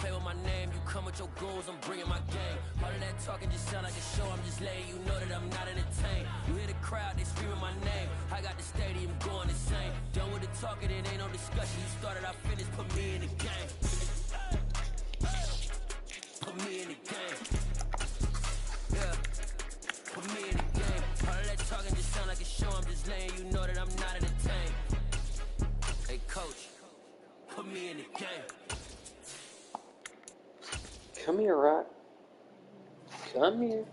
play with my name, you come with your goons, I'm bringing my game. All of that talking just sound like a show, I'm just letting you know that I'm not entertained. You hear the crowd, they screaming my name. I got the stadium going insane. Done with the talking, it ain't no discussion. You started, I finished, put me in the game. Put me in the game. Yeah. Put me in the game. All of that talking just sound like a show, I'm just letting you know that I'm not entertained. Hey coach, put me in the game. Come here, Rock. Come here.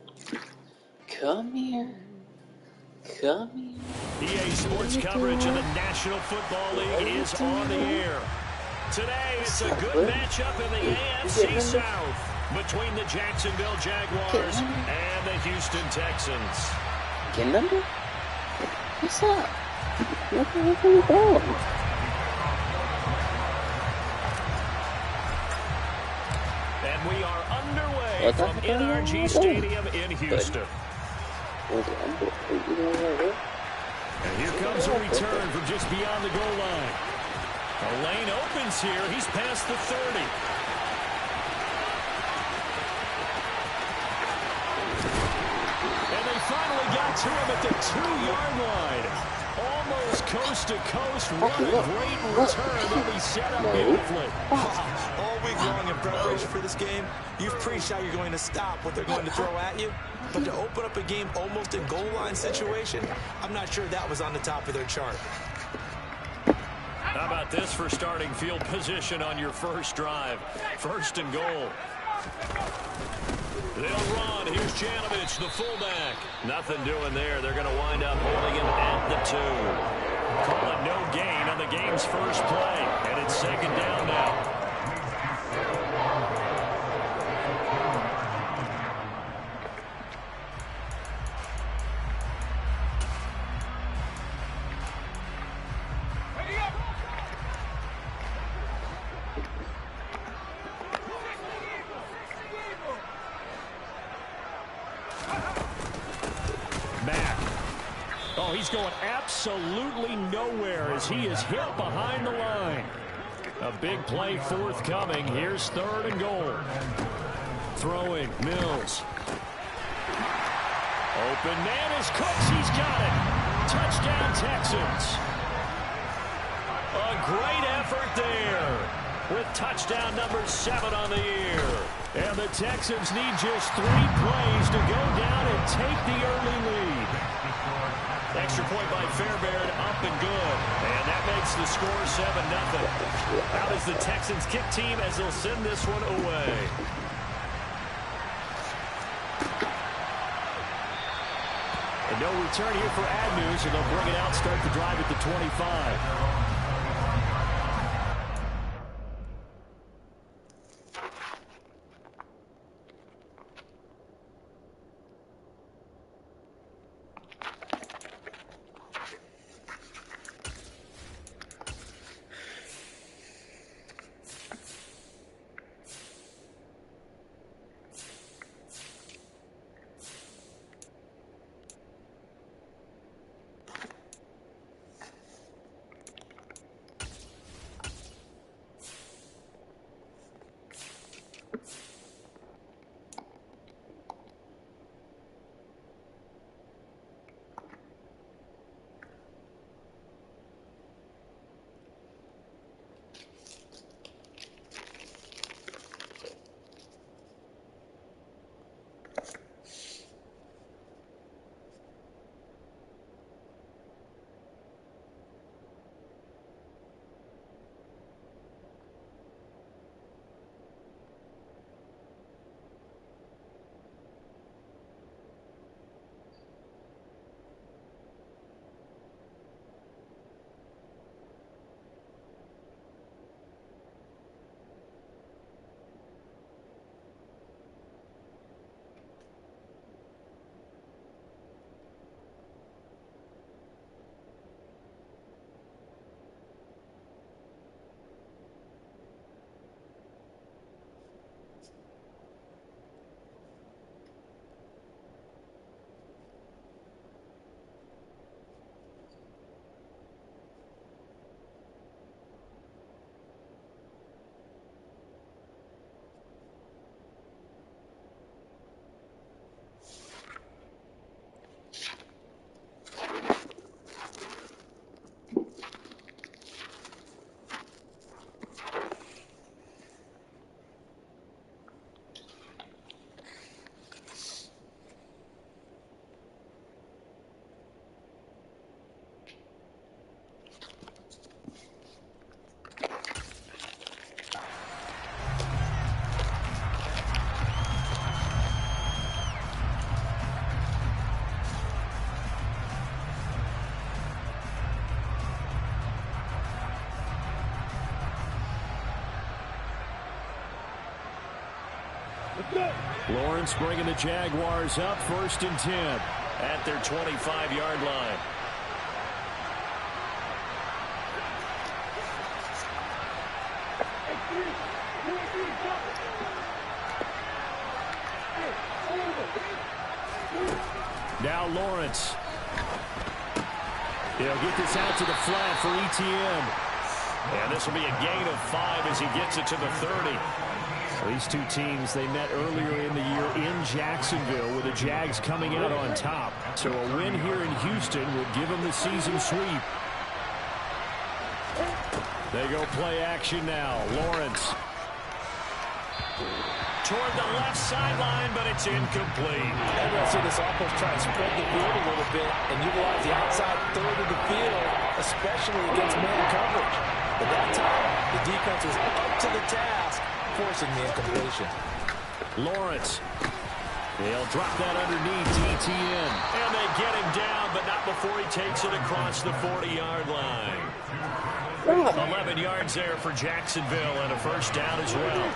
Come here. Come here. EA Sports coverage of the National Football League is on the air. Today, it's a good matchup in the AFC South between the Jacksonville Jaguars and the Houston Texans. Getting under? What's up? Where you going? And we are underway from NRG Stadium in Houston. And here comes a return from just beyond the goal line. The lane opens here. He's past the 30. And they finally got to him at the 2-yard line. Almost coast to coast. What a great return. They'll be set up beautifully. All week long in preparation for this game, you've preached how you're going to stop what they're going to throw at you. But to open up a game almost in goal line situation, I'm not sure that was on the top of their chart. How about this for starting field position on your first drive? First and goal. They'll run. Here's Janovich, the fullback. Nothing doing there. They're going to wind up holding him at the 2. Call it no gain on the game's first play. And it's second down now. He's going absolutely nowhere as he is hit behind the line. A big play forthcoming. Here's third and goal. Throwing, Mills. Open man is Cooks. He's got it. Touchdown, Texans. A great effort there with touchdown number 7 on the year. And the Texans need just 3 plays to go down and take the early lead. Extra point by Fairbairn, up and good. And that makes the score 7-0. How does the Texans kick team as they'll send this one away? And no return here for Agnew, so they'll bring it out, start the drive at the 25. Lawrence bringing the Jaguars up 1st and 10 at their 25-yard line. Now Lawrence. He'll get this out to the flat for Etienne. And this will be a gain of 5 as he gets it to the 30. These two teams, they met earlier in the year in Jacksonville with the Jags coming out on top. So a win here in Houston would give them the season sweep. They go play action now. Lawrence. Toward the left sideline, but it's incomplete. And we'll see this offense try to spread the field a little bit and utilize the outside third of the field, especially against man coverage. But that time, the defense was up to the task, forcing the incompletion. Lawrence. They'll drop that underneath to Etienne. And they get him down, but not before he takes it across the 40-yard line. 11 yards there for Jacksonville and a first down as well.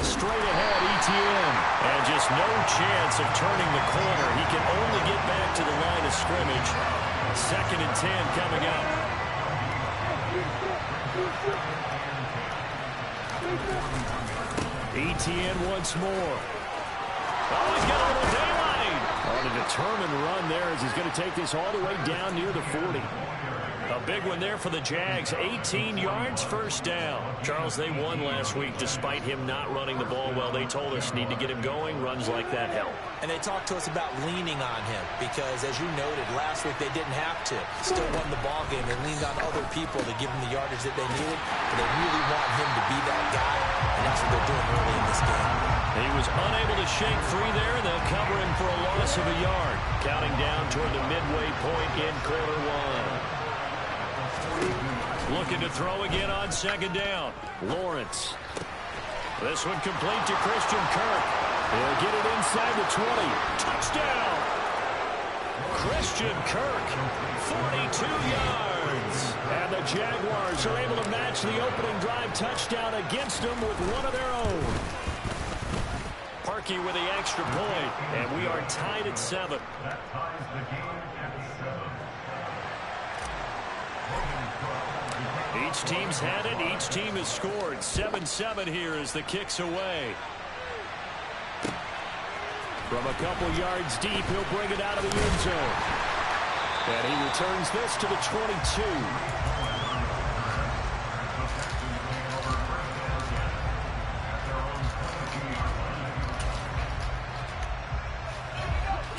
Straight ahead, Etienne. And just no chance of turning the corner. He can only get back to the line of scrimmage. 2nd and 10 coming up. Etienne once more. Oh, he's got a little daylight. On a determined run there as he's going to take this all the way down near the 40. A big one there for the Jags. 18 yards, first down. Charles, they won last week despite him not running the ball well. They told us need to get him going. Runs like that help. And they talked to us about leaning on him because, as you noted, last week they didn't have to. Still won the ball game. They leaned on other people to give them the yardage that they needed. But they really want him to be that guy, and that's what they're doing early in this game. He was unable to shake free there. They'll cover him for a loss of a yard. Counting down toward the midway point in quarter one. Looking to throw again on 2nd down. Lawrence. This one complete to Christian Kirk. He'll get it inside the 20. Touchdown! Christian Kirk, 42 yards. And the Jaguars are able to match the opening drive touchdown against them with one of their own. Parkey with the extra point, and we are tied at 7. Each team's had it. Each team has scored. 7-7 here as the kick's away. From a couple yards deep, he'll bring it out of the end zone. And he returns this to the 22.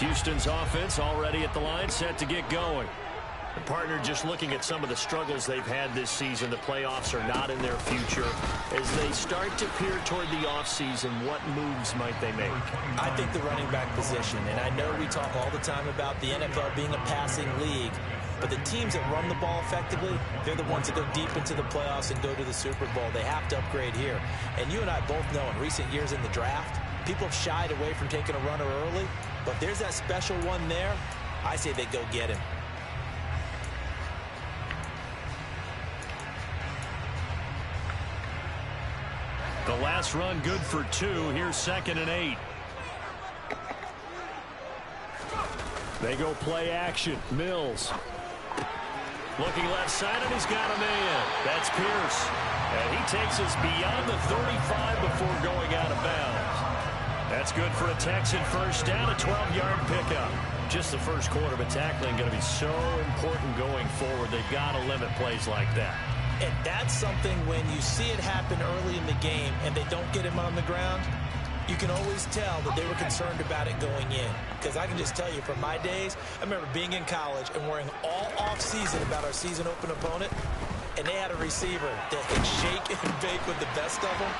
Houston's offense already at the line, set to get going. The partner just looking at some of the struggles they've had this season. The playoffs are not in their future. As they start to peer toward the offseason, what moves might they make? I think the running back position, and I know we talk all the time about the NFL being a passing league, but the teams that run the ball effectively, they're the ones that go deep into the playoffs and go to the Super Bowl. They have to upgrade here. And you and I both know in recent years in the draft, people have shied away from taking a runner early, but there's that special one there. I say they go get him. The last run good for 2. Here's 2nd and 8. They go play action. Mills. Looking left side, and he's got him in. That's Pierce. And he takes us beyond the 35 before going out of bounds. That's good for a Texan first down, a 12-yard pickup. Just the first quarter, but tackling going to be so important going forward. They've got to limit plays like that. And that's something when you see it happen early in the game and they don't get him on the ground, you can always tell that they were concerned about it going in. Because I can just tell you from my days, I remember being in college and worrying all off-season about our season open opponent, and they had a receiver that could shake and bake with the best of them.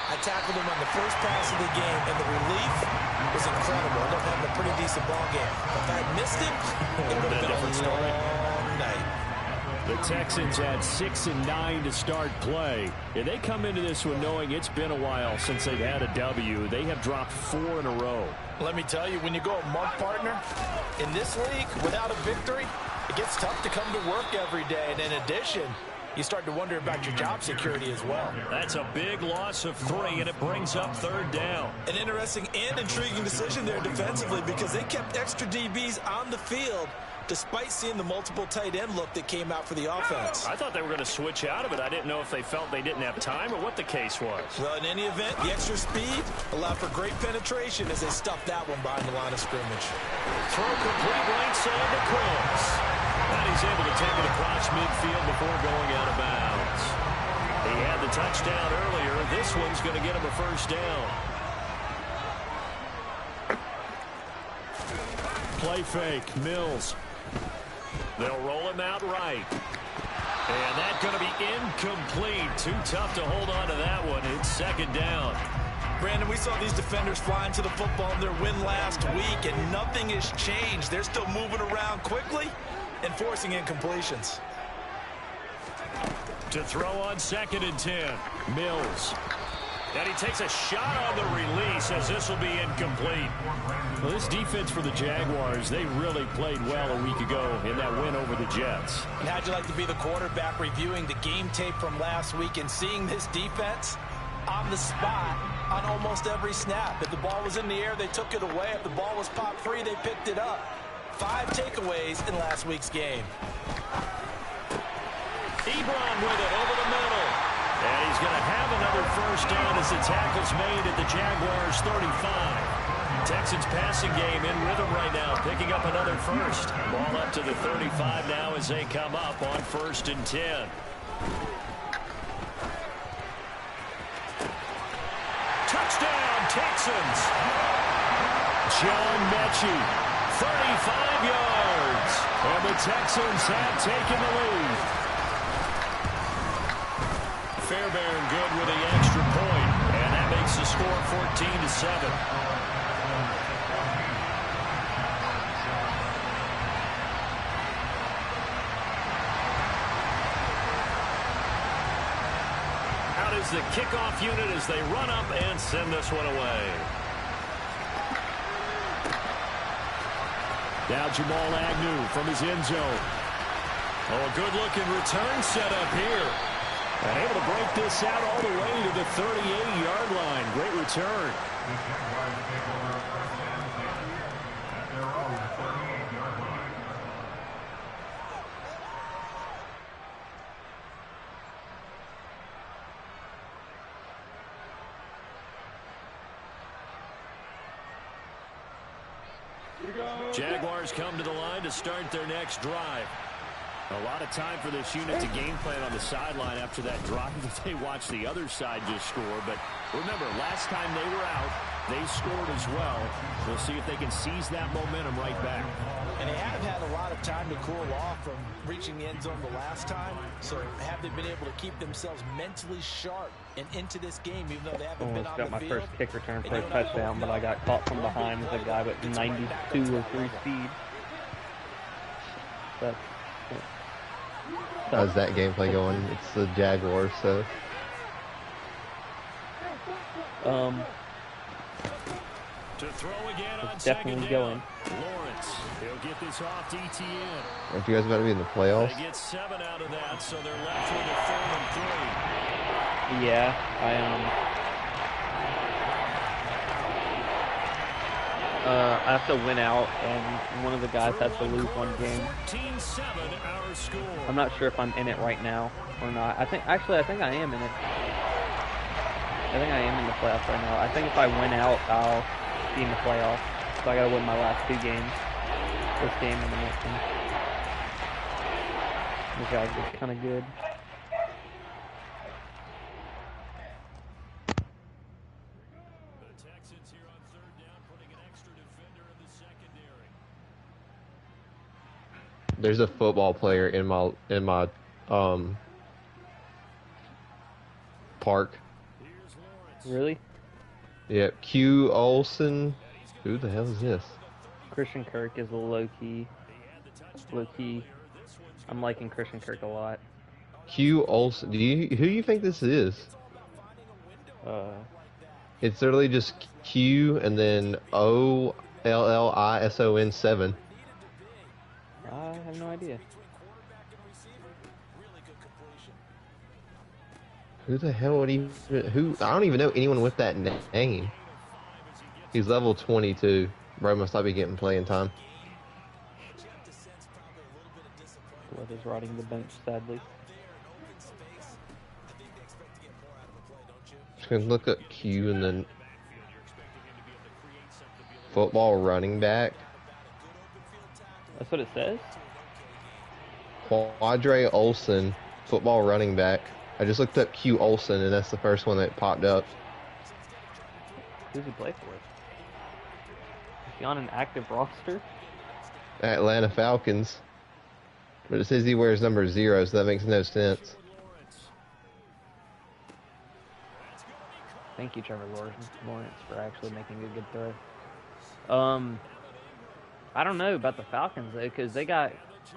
I tackled him on the first pass of the game, and the relief was incredible. I ended up having a pretty decent ball game. If I had missed him, it would have been a long night. The Texans had 6 and 9 to start play. And they come into this one knowing it's been a while since they've had a W. They have dropped 4 in a row. Let me tell you, when you go a month partner, in this league, without a victory, it gets tough to come to work every day. And in addition, you start to wonder about your job security as well. That's a big loss of 3, and it brings up 3rd down. An interesting and intriguing decision there defensively because they kept extra DBs on the field despite seeing the multiple tight end look that came out for the offense. I thought they were going to switch out of it. I didn't know if they felt they didn't have time or what the case was. Well, in any event, the extra speed allowed for great penetration as they stuffed that one behind the line of scrimmage. Throw complete right side to Crooks. And he's able to take it across midfield before going out of bounds. He had the touchdown earlier. This one's going to get him a 1st down. Play fake. Mills. They'll roll him out right. And that's going to be incomplete. Too tough to hold on to that one. It's 2nd down. Brandon, we saw these defenders flying to the football in their win last week, and nothing has changed. They're still moving around quickly and forcing incompletions. To throw on 2nd and 10. Mills. And he takes a shot on the release as this will be incomplete. Well, this defense for the Jaguars, they really played well a week ago in that win over the Jets. And how'd you like to be the quarterback reviewing the game tape from last week and seeing this defense on the spot on almost every snap? If the ball was in the air, they took it away. If the ball was popped free, they picked it up. 5 takeaways in last week's game. Ebron with it over the middle. And he's going to have another 1st down as the tackle's made at the Jaguars' 35. Texans passing game in rhythm right now, picking up another 1st. Ball up to the 35 now as they come up on 1st and 10. Touchdown, Texans. John Mechie, 35 yards. And the Texans have taken the lead. Fairbairn good with the extra point, and that makes the score 14-7. Out is the kickoff unit as they run up and send this one away. Now Jamal Agnew from his end zone. Oh, a good-looking return set up here. And able to break this out all the way to the 38-yard line. Great return. Jaguars come to the line to start their next drive. A lot of time for this unit to game plan on the sideline after that drive that they watched the other side just score. But remember, last time they were out, they scored as well. We'll see if they can seize that momentum right back. And they have had a lot of time to cool off from reaching the end zone the last time. So have they been able to keep themselves mentally sharp and into this game, even though they haven't been on the field? Got my first kick return for a touchdown, but I got caught from behind with a guy with 92 or 3 speed. How's that gameplay going? It's the Jaguars, so. To throw again on it's definitely going. Lawrence, he'll get this off to ETN. Aren't you guys about to be in the playoffs? They get 7 out of that, so they're left with a 3rd and 3. Yeah, I am. I have to win out, and one of the guys has to lose one game. 14-7 our score. I'm not sure if I'm in it right now or not. I think I am in it. I think I am in the playoffs right now. I think if I win out, I'll be in the playoffs. So I gotta win my last 2 games. This game and the next one. This guy's just kind of good. There's a football player in my park. Really? Yep, Q Olsen. Who the hell is this? Christian Kirk is a low key. I'm liking Christian Kirk a lot. Q Olsen. Who do you think this is? It's literally just Q and then OLLISON 7. I have no idea. Who the hell would he? Who? I don't even know anyone with that name. He's level 22. Bro must not be getting playing time. Blood is rotting the bench, sadly. Just gonna look up Q and then football running back. That's what it says? Quadre Olson, football running back. I just looked up Q Olson and that's the first one that popped up. Who's he play for? Is he on an active roster? Atlanta Falcons. But it says he wears number 0, so that makes no sense. Thank you, Trevor Lawrence, for actually making a good throw. I don't know about the Falcons, though, because they got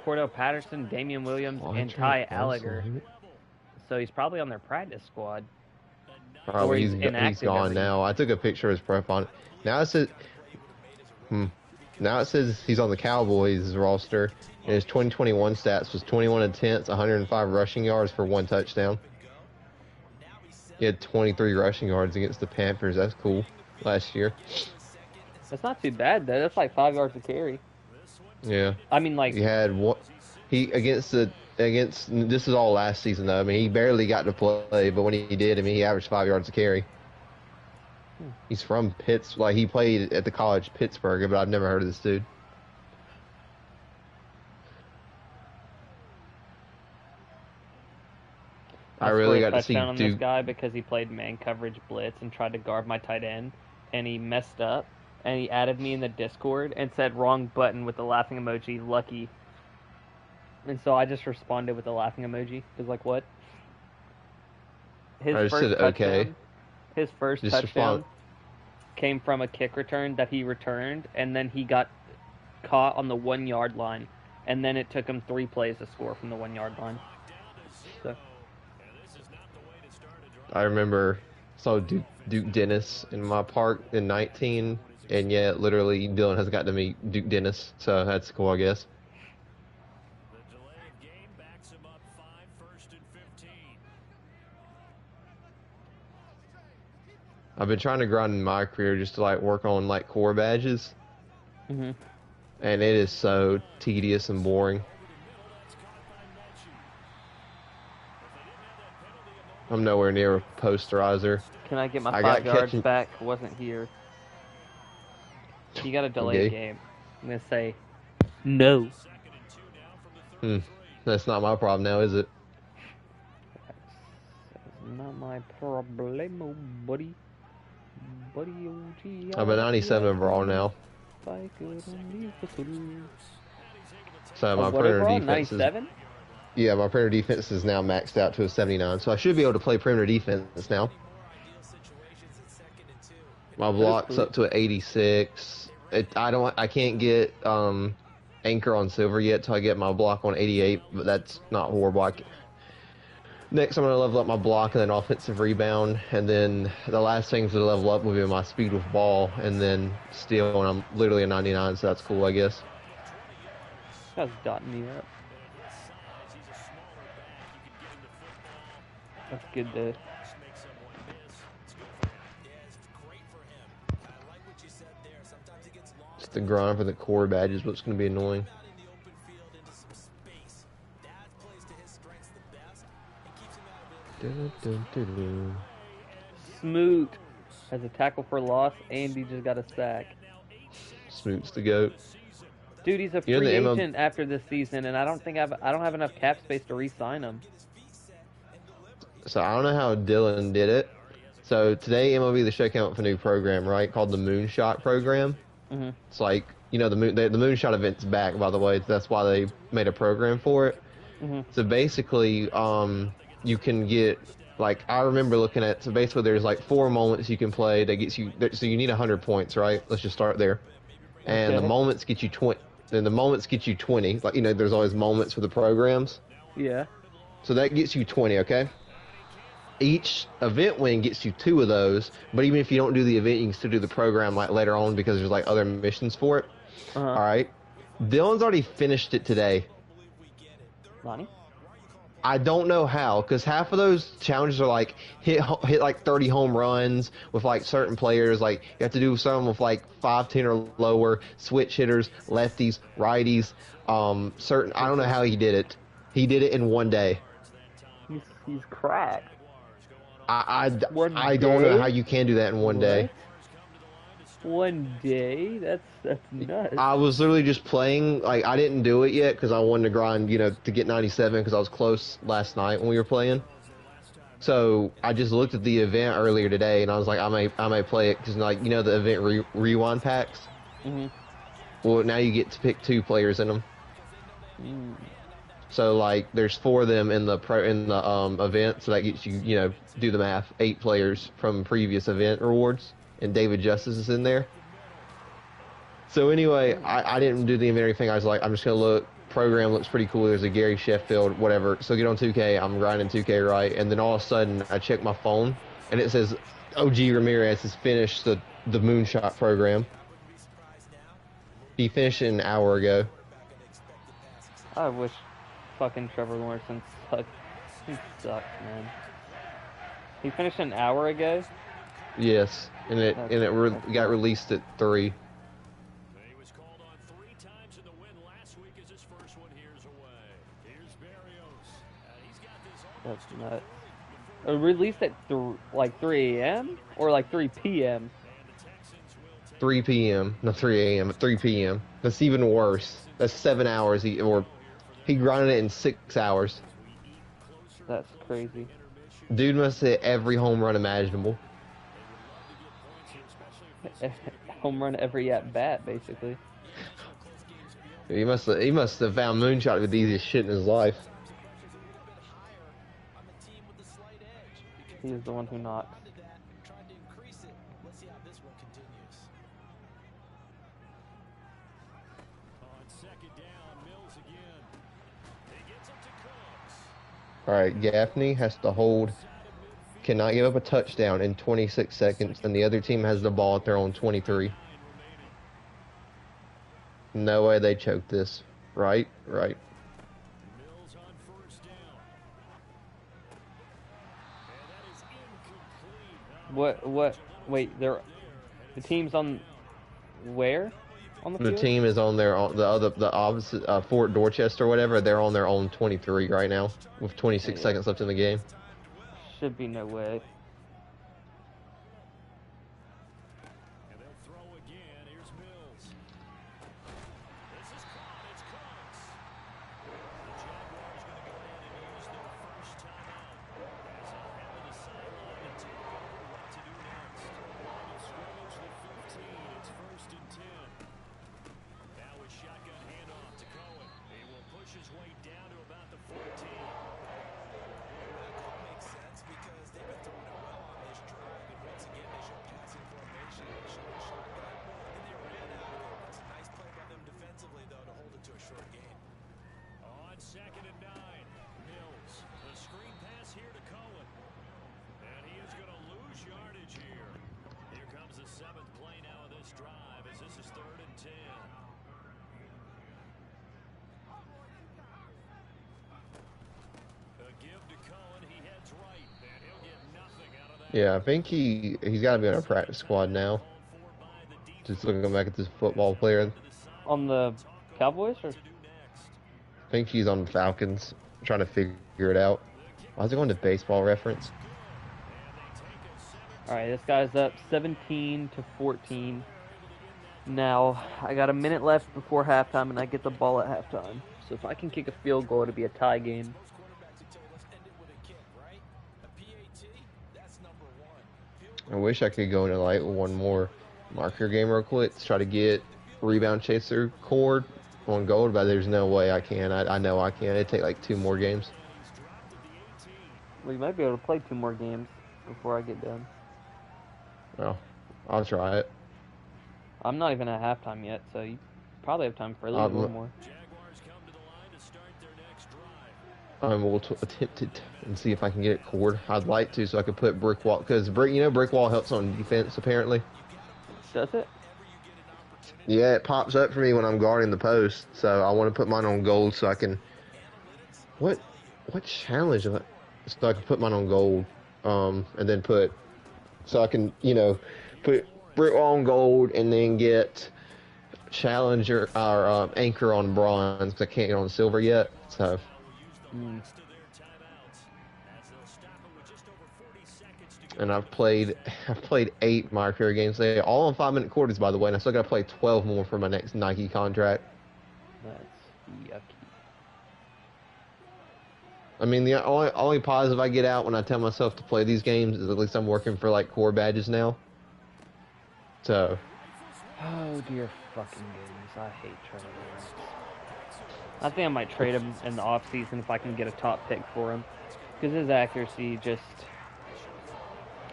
Cordell Patterson, Damian Williams, and Ty Alliger. So he's probably on their practice squad. Oh, he's gone now. I took a picture of his profile. Now it says, now it says he's on the Cowboys roster, and his 2021 stats was 21 attempts, 105 rushing yards for 1 touchdown. He had 23 rushing yards against the Panthers. That's cool. Last year. That's not too bad though. That's like 5 yards a carry. Yeah. I mean, like he had what? He against this is all last season though. I mean, he barely got to play, but when he did, I mean, he averaged 5 yards a carry. He's from Like he played at the college Pittsburgh, but I've never heard of this dude. I really got to see on Duke. This guy because he played man coverage blitz and tried to guard my tight end, and he messed up, and he added me in the Discord and said wrong button with the laughing emoji, lucky. And so I just responded with the laughing emoji. It was like, what? His I just said okay. His first touchdown came from a kick return that he returned, and then he got caught on the 1 yard line, and then it took him 3 plays to score from the 1 yard line. So. I remember saw Duke Dennis in my park in 19, and yeah, literally Dylan has got to meet Duke Dennis, so that's cool, I guess. The delay of game backs him up 5 first and 15. I've been trying to grind in my career just to like work on like core badges, and it is so tedious and boring. I'm nowhere near a posterizer. Can I get my 5 yards back? Wasn't here. You got to delay the game. I'm going to say no. That's not my problem now, is it? That's not my problemo, buddy. Buddy, OG. I'm a 97 overall now. So my perimeter defense is... 97? Yeah, my perimeter defense is now maxed out to a 79, so I should be able to play perimeter defense now. My block's up to an 86. I can't get anchor on silver yet till I get my block on 88, but that's not horrible. Next, I'm going to level up my block and then offensive rebound, and then the last thing to level up will be my speed with ball, and then steal, and I'm literally a 99, so that's cool, I guess. That's dotting me up. That's good to... Just the grind for the core badge is what's going to be annoying. Smoot has a tackle for loss, and he just got a sack. Smoot's the GOAT. Dude, he's a free agent after this season, and I don't have enough cap space to re-sign him. So I don't know how Dylan did it. So today MLB The Show came up with a new program, right, called the Moonshot program. It's like, you know, the Moonshot event's back, by the way. That's why they made a program for it. So basically, you can get, like, I remember looking at, so basically there's like 4 moments you can play that gets you, so you need 100 points, right? Let's just start there. And the moments get you 20. Then the moments get you 20. Like, you know, there's always moments for the programs. Yeah. So that gets you 20, okay? Each event win gets you 2 of those, but even if you don't do the event, you can still do the program like later on because there's like other missions for it. All right. Dylan's already finished it today. Lonnie? I don't know how, because half of those challenges are like hit like 30 home runs with like certain players. Like you have to do some with like 5'10" or lower, switch hitters, lefties, righties. Certain. I don't know how he did it. He did it in one day. He's cracked. I One don't know day? how you can do that in one day. One day? That's nuts. I was literally just playing. Like I didn't do it yet because I wanted to grind, to get 97 because I was close last night when we were playing. So I just looked at the event earlier today and I was like, I may play it because the event rewind packs. Well, now you get to pick 2 players in them. So like, there's 4 of them in the event, so that gets you do the math, 8 players from previous event rewards, and David Justice is in there. So anyway, I didn't do the event or anything. I was like, I'm just gonna look. Program looks pretty cool. There's a Gary Sheffield, whatever. So get on 2K. I'm grinding 2K, right? And then all of a sudden, I check my phone, and it says OG Ramirez has finished the Moonshot program. He finished it an hour ago. I wish fucking Trevor Lawrence sucked. He sucks, man. He finished an hour ago? Yes, and it got released at 3. He was called on 3 times in the win last week as his first one here's away. Here's Berrios. He's got this That's nuts. Released at 3 a.m. or like 3 p.m. 3 p.m. Not 3 a.m. At 3 p.m. That's even worse. That's 7 hours. He grinded it in 6 hours. That's crazy. Dude must hit every home run imaginable. Home run every at bat, basically. He must have found Moonshot to be the easiest shit in his life. He is the one who knocks. Alright, Gaffney has to hold, cannot give up a touchdown in 26 seconds, and the other team has the ball at their own 23. No way they choke this. Right. What? Wait, the team's on where? On the The field? team is on the opposite, Fort Dorchester or whatever. They're on their own 23 right now with 26 seconds left in the game. Should be no way. And they'll throw again. Here's Mills. This is caught. It's Cooks. The Jaguars going to go in and use their first timeout. As they'll head to the sideline and talk over what to do next. Line of scrimmage, the 15. It's 1st and 10. Now a shotgun handoff to Cohen. He will push his way down to about the 14. That call makes sense because they've been throwing it well on this drive, and once again they show passing formation, they show the shotgun, and they ran out of it. It's a nice play by them defensively, though, to hold it to a short gain. On 2nd and 9, Mills. The screen pass here to Cohen. And he is going to lose yardage here. Here comes the 7th play now of this drive as this is 3rd and 10. A give to Cohen. He heads right, and he'll get nothing out of that. Yeah, I think he's got to be on a practice squad now. Just looking back at this football player. On the Cowboys or? I think he's on the Falcons. I'm trying to figure it out. Why is it going to Baseball Reference? All right, this guy's up 17-14. Now I got a minute left before halftime, and I get the ball at halftime. So if I can kick a field goal, it'll be a tie game. I wish I could go into like one more marker game real quick to try to get rebound chaser cord on gold, but there's no way I can. I know I can. It'd take like 2 more games. Well, you might be able to play 2 more games before I get done. Well, I'll try it. I'm not even at halftime yet, so you probably have time for a little more. Jaguars come to the line to start their next drive. I will attempt it and see if I can get it cord. I'd like to, so I could put brick wall, because brick wall helps on defense apparently. Does it? Yeah, it pops up for me when I'm guarding the post, so I want to put mine on gold so I can. What? what challenge? So I can put mine on gold, and then so I can, put Brit on gold and then get challenger or anchor on bronze because I can't get on silver yet. So. And I've played 8 Mario Kart games today, all on 5-minute quarters, by the way, and I still got to play 12 more for my next Nike contract. That's yucky. I mean, the only positive I get out when I tell myself to play these games is at least I'm working for like core badges now. So. Oh dear fucking goodness, I hate Trevor Lawrence. I think I might trade him in the off season if I can get a top pick for him, because his accuracy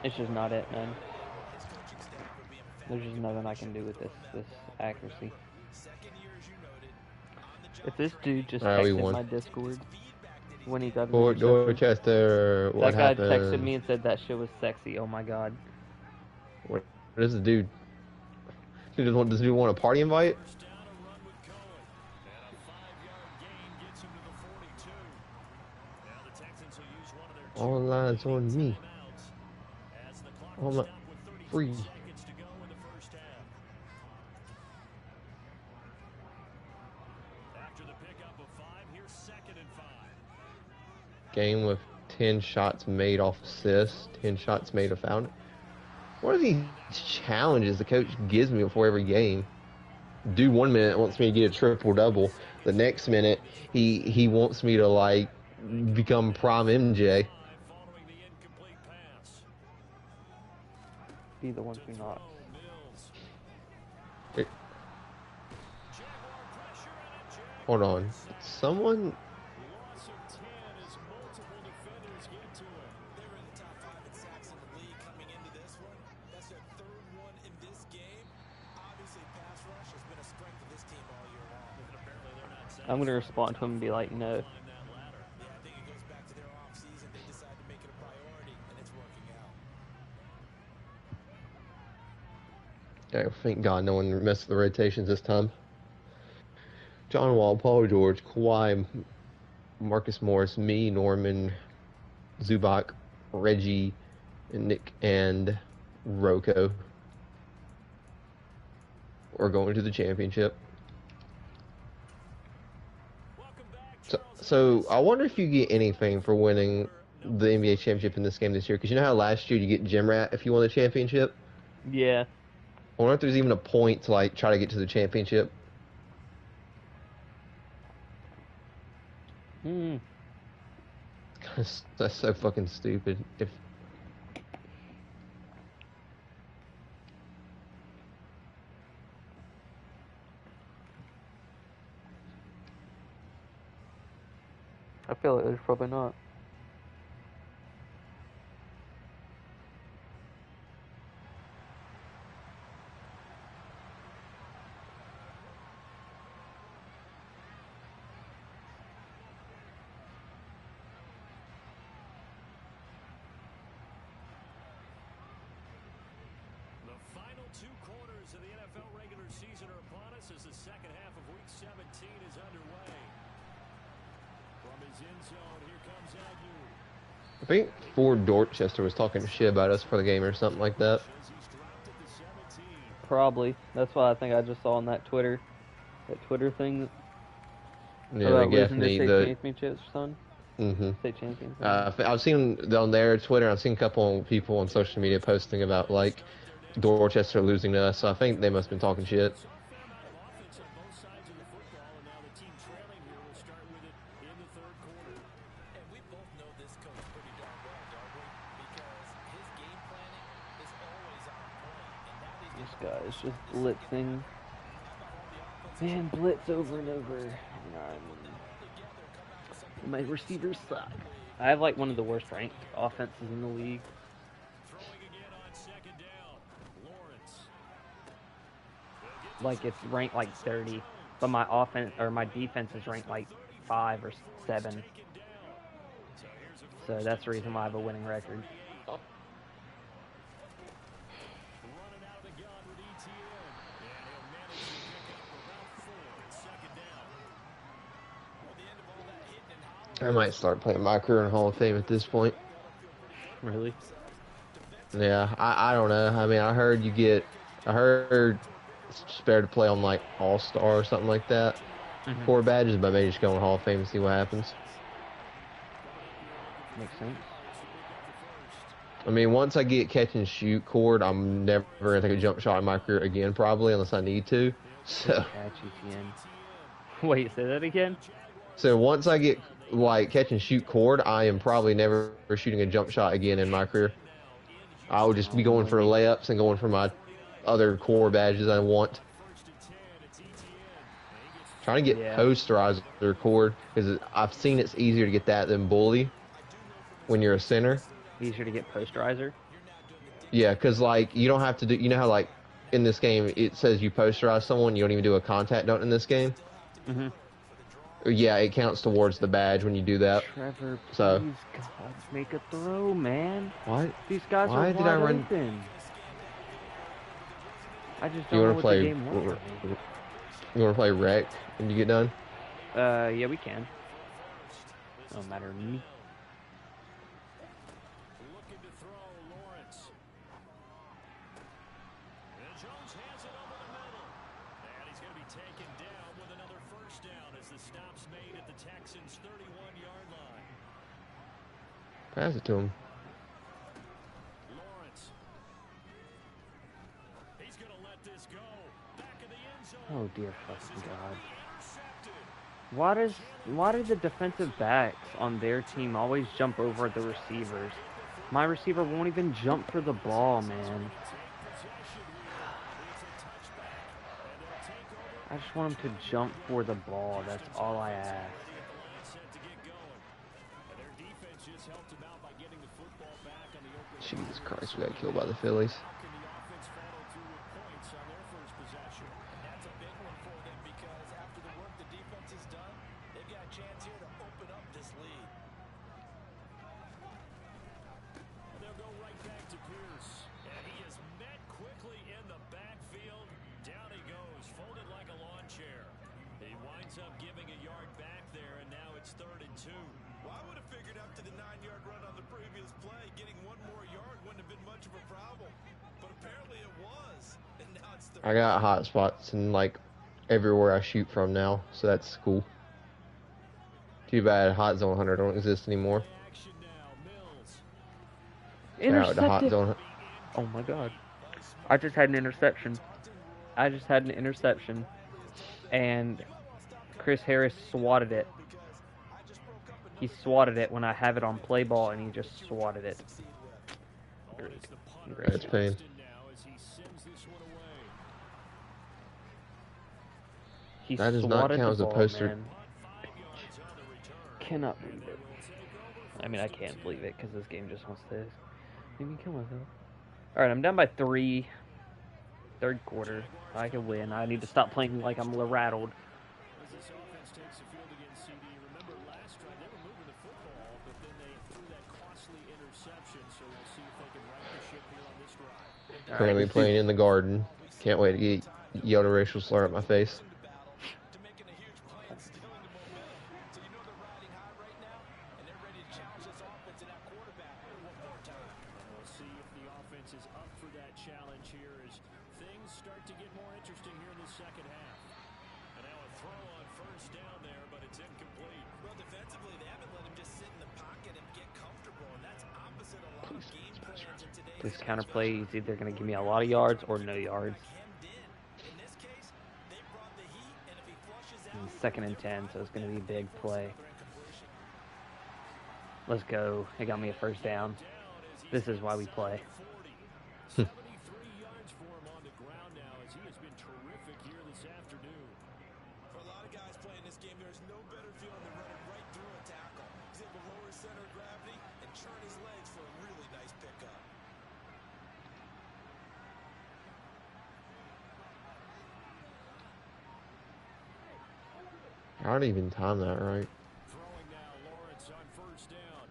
it's just not it, man. There's just nothing I can do with this accuracy. If this dude just texted my Discord when he got Dorchester, what that guy happened? texted me and said that shit was sexy. Oh my god. What is the dude? Does he want a party invite? All lines on me. All my free. Game with 10 shots made off assists, 10 shots made of foul. What are these challenges the coach gives me before every game? Dude, 1 minute wants me to get a triple-double. The next minute, he wants me to, like, become prime MJ. Be the one who knocks. Hold on. Someone... I'm going to respond to him and be like, no. Yeah, thank God no one messed with the rotations this time. John Wall, Paul George, Kawhi, Marcus Morris, me, Norman, Zubac, Reggie, and Nick, and Rocco. We're going to the championship. So I wonder if you get anything for winning the NBA championship in this game this year, because you know how last year you get gym rat if you won the championship? Yeah. I wonder if there's even a point to like try to get to the championship. That's so fucking stupid. I feel like there's probably not. I think Ford Dorchester was talking shit about us for the game or something like that. Probably. That's why I think I just saw on that Twitter thing. Yeah, about they losing the state championships or something. Mm-hmm. State champions. I've seen on their Twitter. I've seen a couple of people on social media posting about like Dorchester losing to us. So I think they must have been talking shit. This guy is just blitzing. Man, blitz over and over. My receivers suck. I have like one of the worst ranked offenses in the league. Like it's ranked like 30, but my offense or my defense is ranked like 5 or 7. So that's the reason why I have a winning record. I might start playing my career in Hall of Fame at this point. Really? Yeah, I don't know. I mean, I heard it's fair to play on like All Star or something like that. Mm-hmm. 4 badges, but maybe just go in Hall of Fame and see what happens. Makes sense. I mean, once I get catch and shoot cord, I'm never gonna take a jump shot in my career again, probably, unless I need to. So, Catch ETN. Wait, say that again? so once I get like catch and shoot cord, I am probably never shooting a jump shot again in my career. I will just be going for layups and going for my other core badges I want. Trying to get posterizer cord because I've seen it's easier to get that than bully when you're a center. Easier to get posterizer? Yeah, because like you don't have to do. You know how like in this game it says you posterize someone, you don't even do a contact dunk in this game. Mm-hmm. Yeah, it counts towards the badge when you do that. Trevor, please, So, God, make a throw, man. what? These guys Why are did wide I run? open. I just You don't know want what to play? the game wants from me. You want to play rec when you get done? Yeah, we can. Don't matter to me. Looking to throw Lawrence. And Jones hands it over the middle. And he's going to be taken down with another first down as the stop's made at the Texans' 31-yard line. Pass it to him. Lawrence. He's going to let this go. Back of the end zone. Oh dear fucking God. Intercepted. Why do the defensive backs on their team always jump over the receivers? My receiver won't even jump for the ball, man. I just want him to jump for the ball. That's all I ask. Jesus Christ, we got killed by the Phillies. Up giving a yard back there, and now it's 3rd and 2. Well, I would have figured after the 9-yard run on the previous play, getting one more yard wouldn't have been much of a problem. But apparently it was, and now it's 3rd. I got hot spots in like everywhere I shoot from now, so that's cool. Too bad Hot Zone Hunter don't exist anymore. Shout out to Hot Intercepted. Zone. Oh my God. I just had an interception. And Chris Harris swatted it. He swatted it when I have it on play ball, and he just swatted it. Great. That's pain. He That does not swatted count the as a ball, poster. man. Cannot believe it. I mean, I can't believe it because this game just wants to make me kill myself. All right, I'm down by 3. 3rd quarter. I can win. I need to stop playing like I'm rattled. Currently playing in the Garden. Can't wait to get yelled a racial slur at my face. This counterplay is either going to give me a lot of yards or no yards. And 2nd and 10, so it's going to be a big play. Let's go. It got me a first down. This is why we play. I don't even time that right. Throwing now, Lawrence on 1st down.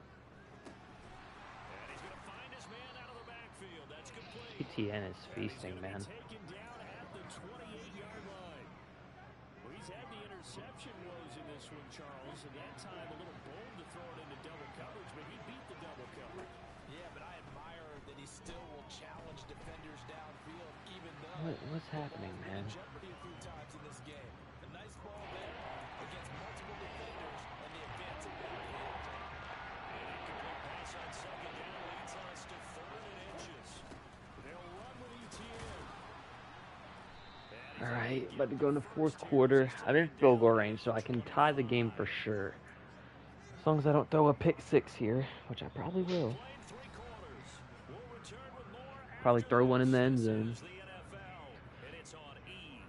And he's going to find his man out of the backfield. That's complete. ETN is feasting, man. Taken down at the 28-yard line. Well, he's had the Reception woes in this one, Charles. And that time, a little bold to throw it into double coverage, but he beat the double coverage. Yeah, but I admire that he still will challenge defenders downfield, even though What's happening, man? jeopardy a few times in this game. A nice ball there against multiple defenders, and the advance it downfield. An incomplete pass on second down leads us to 3rd and inches. They'll run with ETN. All right, about to go in the fourth quarter. I'm in field goal range, so I can tie the game for sure. As long as I don't throw a pick six here, which I probably will. Playing 3 quarters. We'll return with more Probably throw one in the end zone. after the NFL. And it's on EA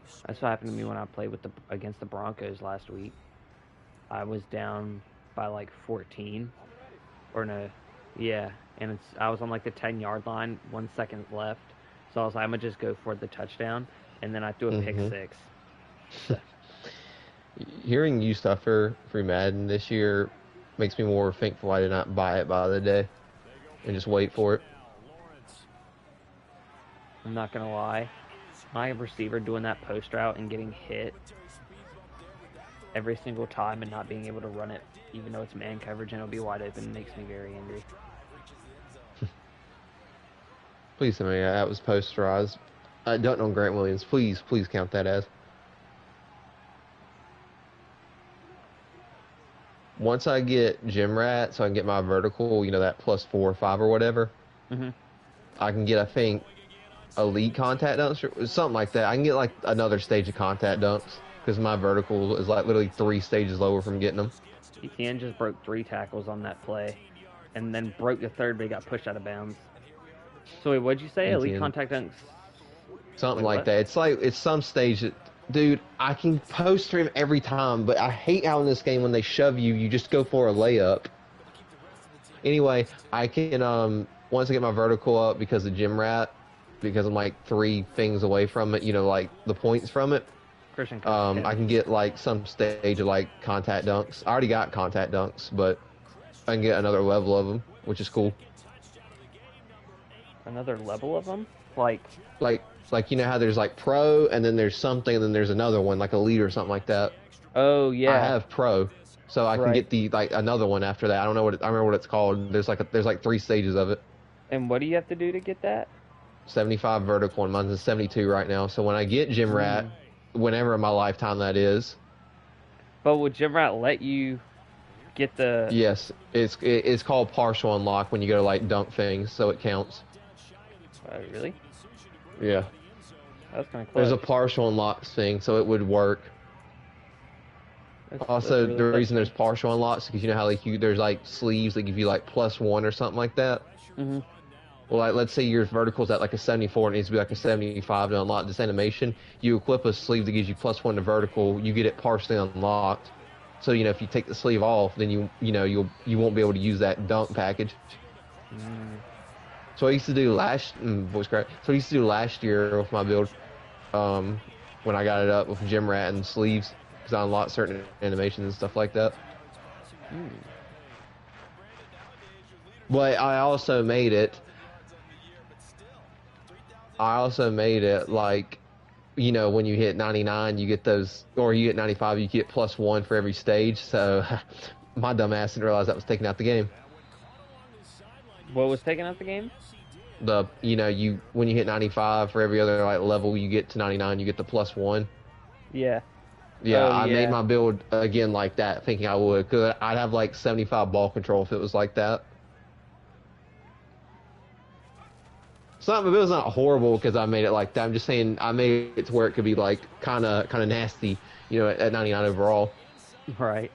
Sports. That's what happened to me when I played against the Broncos last week. I was down by like 14, or no, yeah, and I was on like the 10-yard line, 1 second left. So I was like, I'm gonna just go for the touchdown, and then I threw a pick six. Hearing you suffer through Madden this year makes me more thankful I did not buy it by the day and just wait for it. I'm not gonna lie, my receiver doing that post route and getting hit every single time and not being able to run it, even though it's man coverage and it'll be wide open, makes me very angry. Please tell me that was posterized. I don't know Grant Williams. Please count that as. Once I get Gym Rat, so I can get my vertical, you know, that +4 or 5 or whatever, I can get, I think, elite contact dunks or something like that. I can get like another stage of contact dunks because my vertical is like literally 3 stages lower from getting them. Etienne just broke 3 tackles on that play, and then broke the third, but he got pushed out of bounds. So wait, what'd you say? Elite Etienne. contact dunks? Something Wait, like what? that. It's like, it's some stage that, dude, I can post him every time, but I hate how in this game when they shove you, you just go for a layup. Anyway, I can, once I get my vertical up because of Gym Rat, because I'm like 3 things away from it, you know, like the points from it, Christian. I can get like some stage of like contact dunks. I already got contact dunks, but I can get another level of them, which is cool. Another level of them? Like, Like you know how there's like pro, and then there's something, and then there's another one like elite or something like that. oh yeah. I have pro, so I can Right. get the like another one after that. I don't know what I remember what it's called. There's like 3 stages of it. And what do you have to do to get that? 75 vertical, and mine's a 72 right now. So when I get Gym Rat, whenever in my lifetime that is, But would Gym Rat let you get the... yes, it's called partial unlock when you go to like dunk things, so it counts. Really? Yeah, That's kind of close. there's a partial unlock thing, so it would work. Also, the reason there's partial unlocks is because you know how like there's like sleeves that give you like +1 or something like that. Mm-hmm. Well, like let's say your vertical's at like a 74 and it needs to be like a 75 to unlock this animation. You equip a sleeve that gives you +1 to vertical. You get it partially unlocked. So you know if you take the sleeve off, then you won't be able to use that dunk package. So I used to do voice crack. So I used to do last year with my build, when I got it up with Gym Rat and sleeves, because I unlocked certain animations and stuff like that. But I also made it like, you know, when you hit 99, you get those, or you get 95, you get +1 for every stage. So my dumb ass didn't realize that was taking out the game. What was taking out the game? When you hit 95 for every other like level, you get to 99, you get the +1. Yeah. Yeah, Oh, I yeah. made my build again like that, thinking I would, because I'd have like 75 ball control if it was like that. My build's not horrible because I made it like that. I'm just saying I made it to where it could be like kind of nasty, you know, at 99 overall. Right.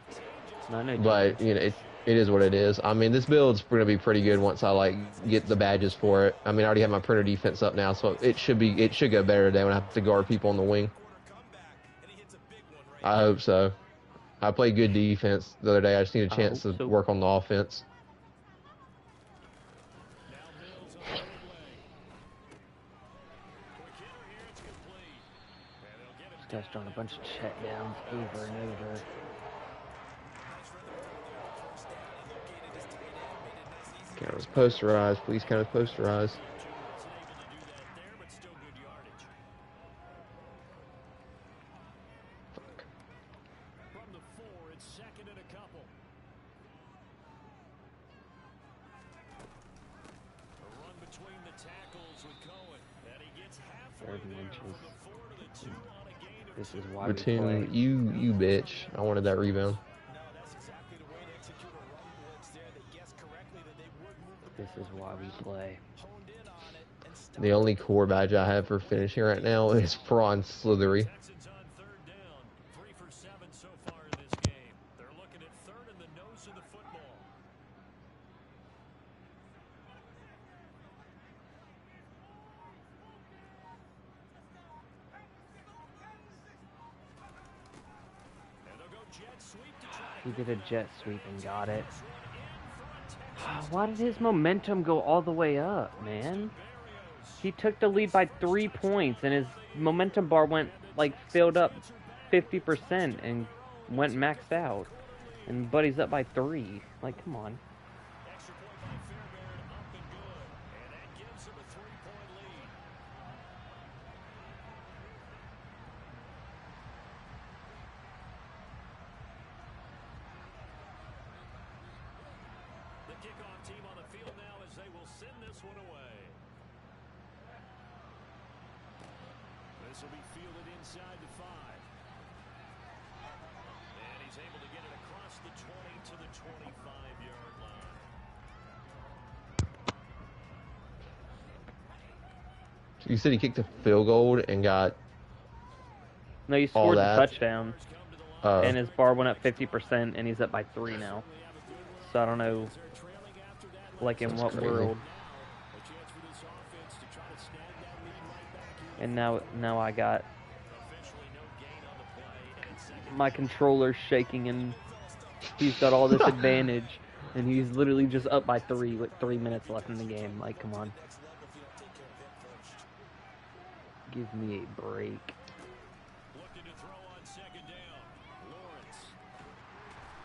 No, no. But you know, it is what it is. I mean, this build's gonna be pretty good once I like get the badges for it. I mean, I already have my printer defense up now, so it should go better today when I have to guard people on the wing. I hope so. I played good defense the other day. I just need a chance to hope so. work on the offense. This guy's throwing a bunch of check downs over and over. Count as posterized. Please count as posterized. Fuck. second and a couple. A run between the tackles with Cohen. And he gets halfway Third there inches. from the 4 to the 2 on a gain of This is 2. why we play. Batum, you bitch. I wanted that rebound. No, that's exactly the way to execute a run blitz there. They guessed correctly that they would move the This is why we play. honed in on it and stopped. The only core badge I have for finishing right now is Prawn Slithery. Texans on third down. 3 for 7 so far in this game. They're looking at third in the nose of the football. And they'll go jet sweep to try to He did a jet sweep and got it. Why did his momentum go all the way up, man? He took the lead by 3 points, and his momentum bar went, like, filled up 50% and went maxed out. And Buddy's up by 3. Like, come on. extra point by Fairbairn up and good. And that gives him a 3-point lead. The kickoff team on the field now as they will send this one away. This will be fielded inside the 5. And he's able to get it across the 20 to the 25-yard line. You said he kicked a field goal and got No, he scored the that. touchdown, uh, and his bar went up 50%, and he's up by 3 now. So I don't know, like, in That's what crazy. world. A chance for this offense to try to snag that lead right back here. And now I got Officially no gain on the play. And second my controller shaking, and he's got all this advantage, and he's literally just up by 3 with 3 minutes left in the game. Like, come on. Give me a break. looking to throw on second down. Lawrence.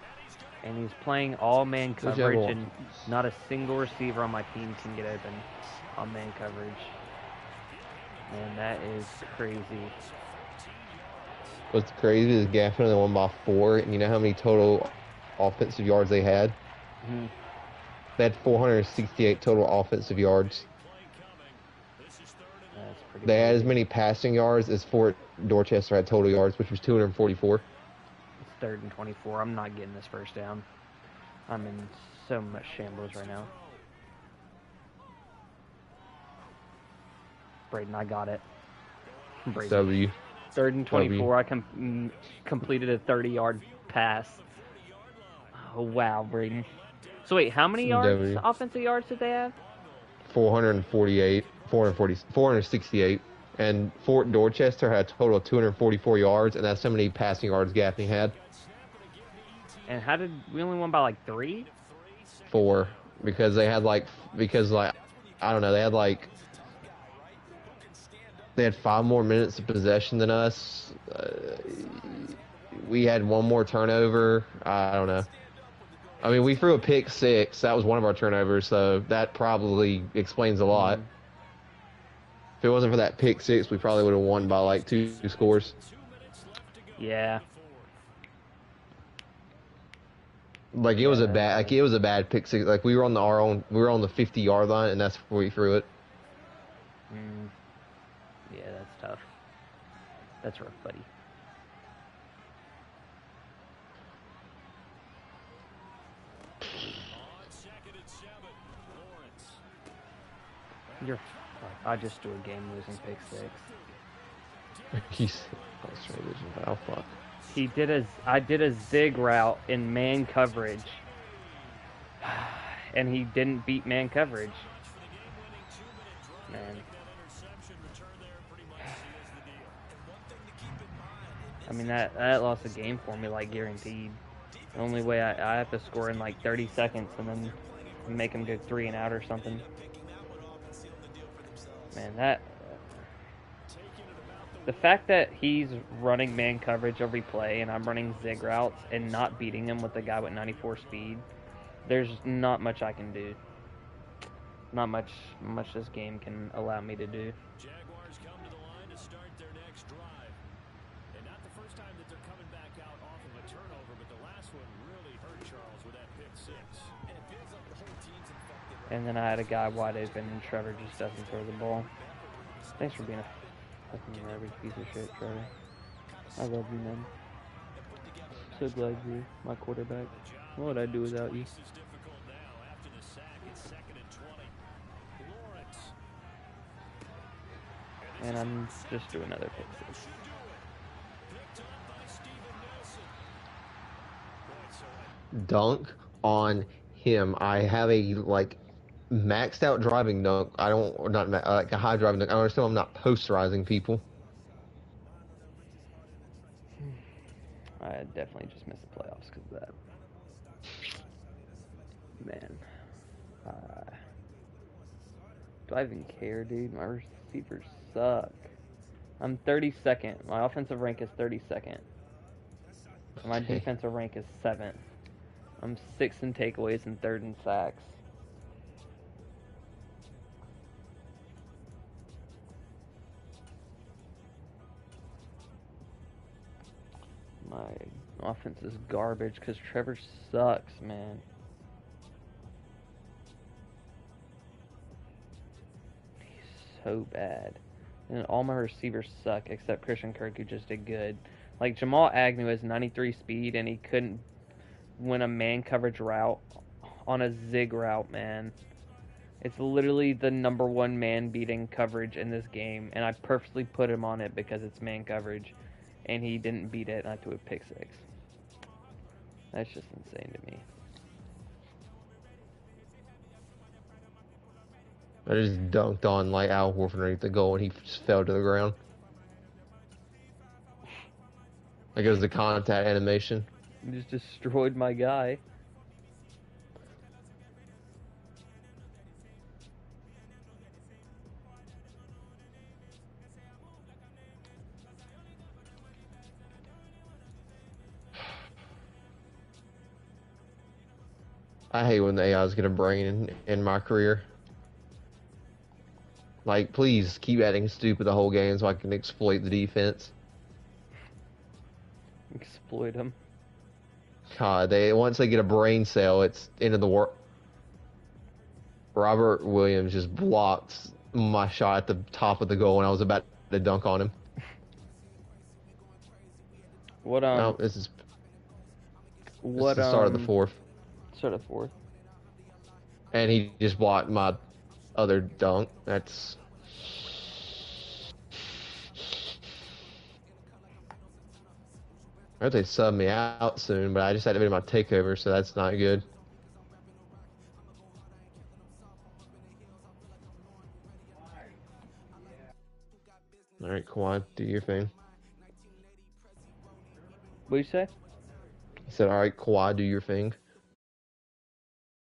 And he's gonna And he's playing all man Whichever coverage, one. and not a single receiver on my team can get open on man coverage. Man, that is crazy. What's crazy is Gaffney only won by 4, and you know how many total offensive yards they had? Mhm. They had 468 total offensive yards. That's pretty They had crazy. as many passing yards as Fort Dorchester had total yards, which was 244. It's 3rd and 24. I'm not getting this first down. I'm in so much shambles right now. Braden, I got it. Braden. W. 3rd and 24. I completed a 30-yard pass. Oh, wow, Braden. So wait, how many yards, W. offensive yards did they have? 448, 468. And Fort Dorchester had a total of 244 yards, and that's how many passing yards Gaffney had. And how did we only won by like 3? 4. Because they had I don't know, they had 5 more minutes of possession than us. We had 1 more turnover. I don't know. I mean, we threw a pick 6. That was one of our turnovers, so that probably explains a lot. If it wasn't for that pick 6, we probably would have won by like 2 scores. Yeah. Like it was a bad pick 6. Like we were on the 50-yard line, and that's where we threw it. Yeah, that's tough. That's rough, buddy. on second and 7. Lawrence. You're. I just do a game-losing pick 6. He's close transition. Oh fuck. I did a zig route in man coverage, and he didn't beat man coverage. Man. I mean, that lost the game for me, like, guaranteed. The only way I have to score in, like, 30 seconds and then make him go 3 and out or something. Man, the fact that he's running man coverage every play and I'm running zig routes and not beating him with a guy with 94 speed, there's not much I can do. Not much this game can allow me to do. Jaguars come to the line to start their next drive. And not the first time that they're coming back out off of a turnover, but the last And then I had a guy wide open, and Trevor just doesn't throw the ball. Thanks for being a fucking garbage piece of shit, Trevor. I love you, man. So glad you're my quarterback. What would I do without you? And I'm just doing another pick six. Dunk on him. I have a maxed out driving dunk. I don't not like a high driving dunk. I understand I'm not posterizing people. I definitely just missed the playoffs because of that. Man. Do I even care, dude? My receivers suck. I'm 32nd. My offensive rank is 32nd. And my defensive rank is 7th. I'm 6th in takeaways and 3rd in sacks. My offense is garbage because Trevor sucks, man. He's so bad. And all my receivers suck except Christian Kirk, who just did good. Like, Jamal Agnew has 93 speed, and he couldn't win a man coverage route on a zig route, man. It's literally the number one man beating coverage in this game, and I purposely put him on it because it's man coverage, and he didn't beat it, and I threw a pick six. That's just insane to me. I just dunked on Al Horford underneath the goal, and he just fell to the ground. Like it was the contact animation. You just destroyed my guy. I hate when the AI's get a brain in my career. Like, please keep acting stupid the whole game so I can exploit the defense. Exploit him. God, once they get a brain cell, it's end of the world. Robert Williams just blocked my shot at the top of the goal when I was about to dunk on him. What No, this is the start of the fourth. Start of fourth. And he just blocked my other dunk. That's... I hope they sub me out soon, but I just activated my takeover, so that's not good. Alright, Kawhi, do your thing. What do you say? I said, alright, Kawhi, do your thing.